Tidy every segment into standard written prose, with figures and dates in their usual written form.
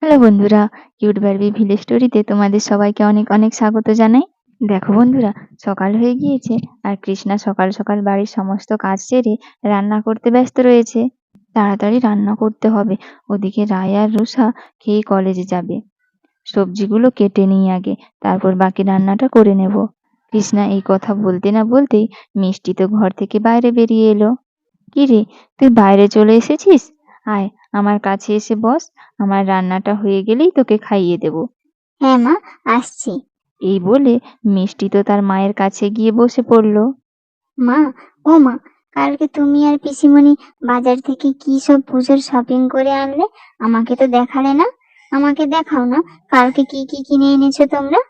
Hello বন্ধুরা, cute Barbie village স্টোরিতে তোমাদের সবাইকে অনেক অনেক স্বাগত জানাই। দেখো বন্ধুরা, সকাল হয়ে গিয়েছে আর কৃষ্ণা সকাল সকাল বাড়ির সমস্ত কাজ সেরে রান্না করতে ব্যস্ত রয়েছে। তাড়াতাড়ি রান্না করতে হবে, ওদিকে রায় আর রুষা খেয়ে কলেজে যাবে। সবজিগুলো কেটে নিই আগে, তারপর বাকি রান্নাটা করে নেব। কৃষ্ণা এই কথা বলতে না বলতেই মিষ্টি তো ঘর থেকে বাইরে বেরিয়ে এলো। কি রে, তুই বাইরে চলে এসেছিস? আয়, আমার কাছে এসে বস। আমার রান্নাটা হয়ে গেলেই তোকে খাইয়ে দেব। হ্যাঁ মা, আসছি। এই বলে মিষ্টি তো তার মায়ের কাছে গিয়ে বসে পড়ল। মা, ও মা, কালকে তুমি আর পিসিমণি বাজার থেকে কি সব পুজোর শপিং করে আনলে? আমাকে তো দেখালে না। আমাকে দেখাও না, কালকে কি কি কিনে এনেছো তোমরা?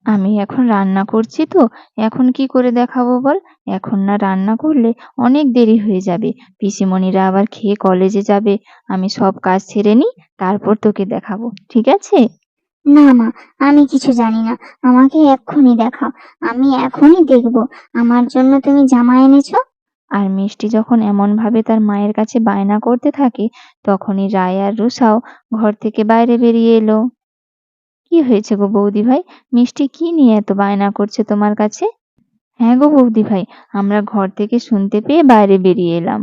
আমি এখন রান্না করছি তো, এখন কি করে দেখাবো বল? এখন না রান্না করলে অনেক দেরি হয়ে যাবে। পিসিমণিরা আবার খেয়ে কলেজে যাবে। আমি সব কাজ সেরে নিই, তারপর তোকে দেখাবো, ঠিক আছে? না মা, আমি কিছু জানি না। আমাকে এক্ষুনি দেখাও, আমি এখনই দেখবো। আমার জন্য তুমি জামা এনেছো? আর মিষ্টি যখন এমন ভাবে তার মায়ের কাছে বায়না করতে থাকে, তখনই রায় আর রুষাও ঘর থেকে বাইরে বেরিয়ে এলো। কি হয়েছে গো বৌদি ভাই? মিষ্টি কি নিয়ে এত বায়না করছে তোমার কাছে? হ্যাঁ গো বৌদি ভাই, আমরা ঘর থেকে শুনতে পেয়ে বাইরে বেরিয়ে এলাম।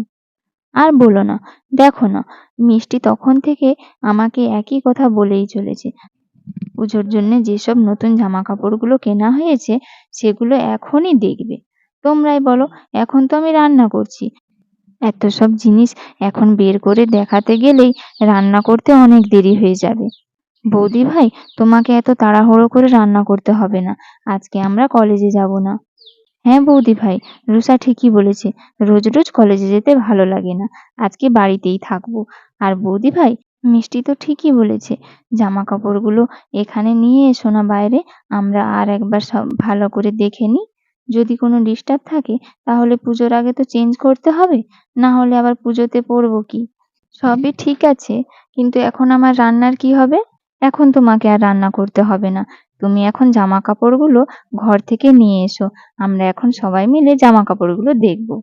আর বলো না, দেখো না, মিষ্টি তখন থেকে আমাকে একই কথা বলেই চলেছে। পুজোর জন্য যেসব নতুন জামা কাপড়গুলো কেনা হয়েছে, সেগুলো এখনই দেখবে। তোমরাই বলো, এখন তো আমি রান্না করছি। এত সব জিনিস এখন বের করে দেখাতে গেলেই রান্না করতে অনেক দেরি হয়ে যাবে। বৌদি ভাই, তোমাকে এত তাড়াহুড়ো করে রান্না করতে হবে না। আজকে আমরা কলেজে যাব না। হ্যাঁ বৌদি ভাই, রুষা ঠিকই বলেছে। রোজ রোজ কলেজে যেতে ভালো লাগে না। আজকে বাড়িতেই থাকবো। আর বৌদি ভাই, মিষ্টি তো ঠিকই বলেছে। জামা কাপড়গুলো এখানে নিয়ে এসো না বাইরে। আমরা আর একবার সব ভালো করে দেখে নিই। যদি কোনো ডিস্টার্ব থাকে, তাহলে পুজোর আগে তো চেঞ্জ করতে হবে। না হলে আবার পুজোতে পরবো কি? সবই ঠিক আছে, কিন্তু এখন আমার রান্নার কি হবে? এখন তোমাকে আর রান্না করতে হবে না। তুমি এখন জামা কাপড়গুলো ঘর থেকে নিয়ে এসো। আমরা এখন সবাই মিলে জামা কাপড়গুলো দেখবো।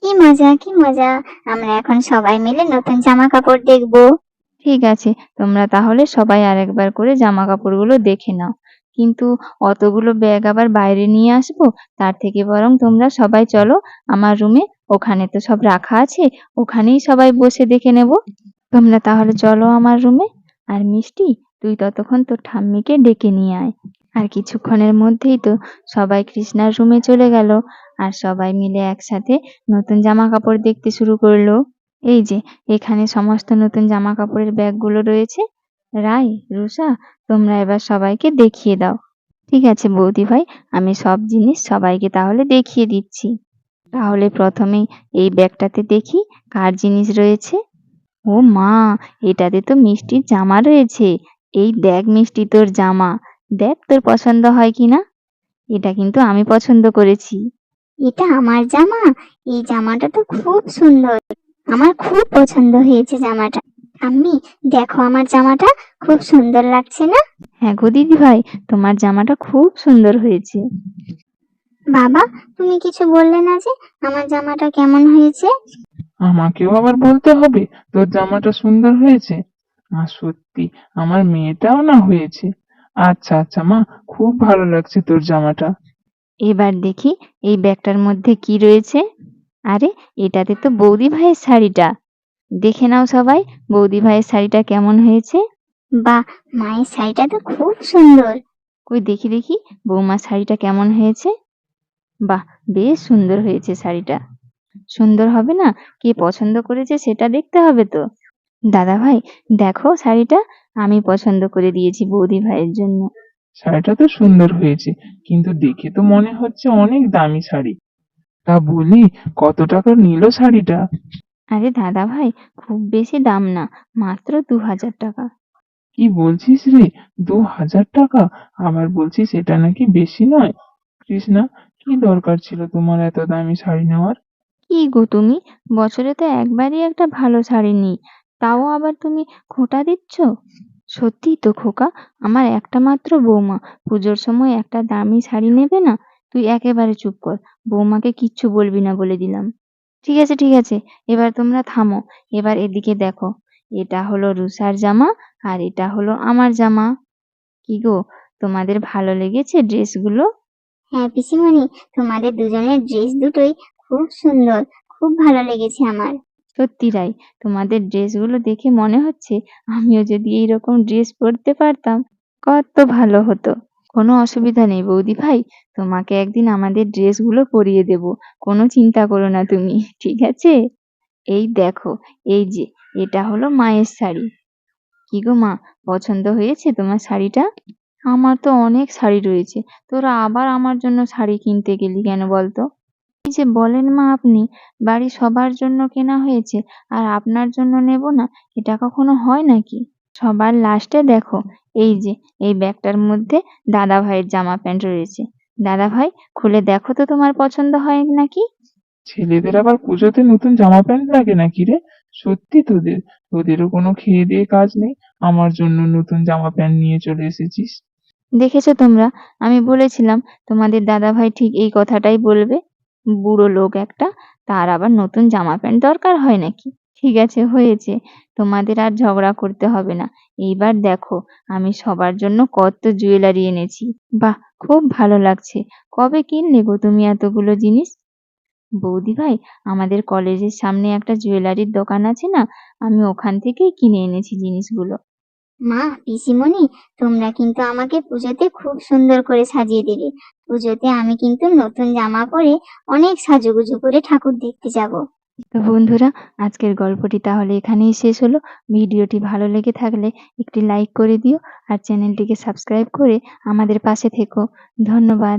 কি মজা, কি মজা! আমরা এখন সবাই মিলে নতুন জামা কাপড় দেখবো। ঠিক আছে, তোমরা তাহলে সবাই আরেকবার করে জামা কাপড়গুলো দেখে নাও। কিন্তু অতগুলো ব্যাগ আবার বাইরে নিয়ে আসবো? তার থেকে বরং তোমরা সবাই চলো আমার রুমে। ওখানে তো সব রাখা আছে, ওখানেই সবাই বসে দেখে নেব। তোমরা তাহলে চলো আমার রুমে। আর মিষ্টি, তুই ততক্ষণ তোর ঠাম্মিকে ডেকে নিয়ে আয়। আর কিছুক্ষণের মধ্যেই তো সবাই কৃষ্ণার রুমে চলে গেল। আর সবাই মিলে একসাথে নতুন জামা কাপড় দেখতে শুরু করলো। এই যে, এখানে সমস্ত নতুন জামা কাপড়ের ব্যাগগুলো রয়েছে। রাই, রুষা, তোমরা এবার সবাইকে দেখিয়ে দাও। ঠিক আছে বৌদি ভাই, আমি সব জিনিস সবাইকে তাহলে দেখিয়ে দিচ্ছি। তাহলে প্রথমেই এই ব্যাগটাতে দেখি কার জিনিস রয়েছে। ও মা, এটাতে তো মিষ্টির জামা রয়েছে। এই দেখ মিষ্টি, তোর জামা। দেখ তোর পছন্দ হয় কিনা। এটা কিন্তু আমি পছন্দ করেছি। এটা আমার জামা? এই জামাটা তো খুব সুন্দর। আমার খুব পছন্দ হয়েছে জামাটা। আম্মি, দেখো আমার জামাটা খুব সুন্দর লাগছে না? হ্যাঁ গো দিদি ভাই, তোমার জামাটা খুব সুন্দর হয়েছে। বাবা, তুমি কিছু বললে না যে আমার জামাটা কেমন হয়েছে? আমাকেও আবার বলতে হবে তোর জামাটা সুন্দর হয়েছে? আর সত্যি, আমার মেয়েটাও না হয়েছে। আচ্ছা আচ্ছা মা, খুব ভালো লাগছে তোর জামাটা। এবার দেখি এই ব্যাগটার মধ্যে কি রয়েছে। আরে, এটাতে তো বৌদি ভাইয়ের শাড়িটা। দেখে নাও সবাই, বৌদি ভাইয়ের শাড়িটা কেমন হয়েছে। বাহ, মায়ের শাড়িটা তো খুব সুন্দর। কই দেখি দেখি, বৌমার শাড়িটা কেমন হয়েছে। বাহ, বেশ সুন্দর হয়েছে শাড়িটা। সুন্দর হবে না? কে পছন্দ করেছে সেটা দেখতে হবে তো। দাদা ভাই, দেখো শাড়িটা আমি পছন্দ করে দিয়েছি বৌদি ভাইয়ের জন্য। শাড়িটা তো সুন্দর হয়েছে, কিন্তু দেখে তো মনে হচ্ছে অনেক দামি শাড়ি। তা বলি, কত টাকা নিল শাড়িটা? আরে দাদা ভাই, খুব বেশি দাম না, মাত্র 2000 টাকা। কি বলছিস রে, 2000 টাকা? আবার বলছিস এটা নাকি বেশি নয়? কৃষ্ণা, কি দরকার ছিল তোমার এত দামি শাড়ি নেওয়ার? কি গো তুমি, বছরে তো একবারই একটা ভালো শাড়ি নিই, তাও আবার তুমি খোঁটা দিচ্ছ? সত্যিই তো খোকা, আমার একটা মাত্র বৌমা, পুজোর সময় একটা দামি শাড়ি নেবে না? তুই একেবারে চুপ কর, বৌমাকে কিচ্ছু বলবি না বলে দিলাম। ঠিক আছে ঠিক আছে, এবার তোমরা থামো। এবার এদিকে দেখো, এটা হলো রুষার জামা আর এটা হলো আমার জামা। কি গো, তোমাদের ভালো লেগেছে ড্রেসগুলো? হ্যাঁ পিসিমণি, তোমাদের দুজনের ড্রেস দুটোই খুব সুন্দর, খুব ভালো লেগেছে আমার। সত্যি রাই, তোমাদের ড্রেসগুলো দেখে মনে হচ্ছে আমিও যদি এইরকম ড্রেস পরতে পারতাম কত ভালো হতো। কোনো অসুবিধা নেই বৌদি ভাই, তোমাকে একদিন আমাদের ড্রেসগুলো পরিয়ে দেব, কোনো চিন্তা করো না তুমি, ঠিক আছে? এই দেখো, এই যে এটা হলো মায়ের শাড়ি। কি গো মা, পছন্দ হয়েছে তোমার শাড়িটা? আমার তো অনেক শাড়ি রয়েছে, তোরা আবার আমার জন্য শাড়ি কিনতে গেলি কেন বলতো? কি যে বলেন মা আপনি, বাড়ির সবার জন্য কেনা হয়েছে আর আপনার জন্য নেব না, এটা কখনো হয় নাকি? সবার লাস্টে দেখো, এই যে এই ব্যাগটার মধ্যে দাদা ভাইয়ের জামা প্যান্ট রয়েছে। দাদা ভাই, খুলে দেখো তো তোমার পছন্দ হয় নাকি? ছেলেদের আবার পুজোতে নতুন জামা প্যান্ট লাগে নাকি রে? সত্যি তোদেরও কোনো খেয়ে দিয়ে কাজ নেই, আমার জন্য নতুন জামা প্যান্ট নিয়ে চলে এসেছিস। দেখেছো তোমরা, আমি বলেছিলাম তোমাদের দাদা ভাই ঠিক এই কথাটাই বলবে। বুড়ো লোক একটা, তার আবার নতুন জামা প্যান্ট দরকার হয় নাকি? ঠিক আছে, হয়েছে, তোমাদের আর ঝগড়া করতে হবে না। এইবার দেখো, আমি সবার জন্য কত জুয়েলারি এনেছি। বাহ, খুব ভালো লাগছে। কবে কিনলে গো তুমি এতগুলো জিনিস? বৌদি ভাই, আমাদের কলেজের সামনে একটা জুয়েলারির দোকান আছে না, আমি ওখান থেকেই কিনে এনেছি জিনিসগুলো। মা, পিসিমণি, তোমরা কিন্তু আমাকে পুজোতে খুব সুন্দর করে সাজিয়ে দিলে। পুজোতে আমি কিন্তু নতুন জামা পরে অনেক সাজুগুজু করে ঠাকুর দেখতে যাব। তো বন্ধুরা, আজকের গল্পটি তাহলে এখানেই শেষ হলো। ভিডিওটি ভালো লেগে থাকলে একটি লাইক করে দিও আর চ্যানেলটিকে সাবস্ক্রাইব করে আমাদের পাশে থেকো। ধন্যবাদ।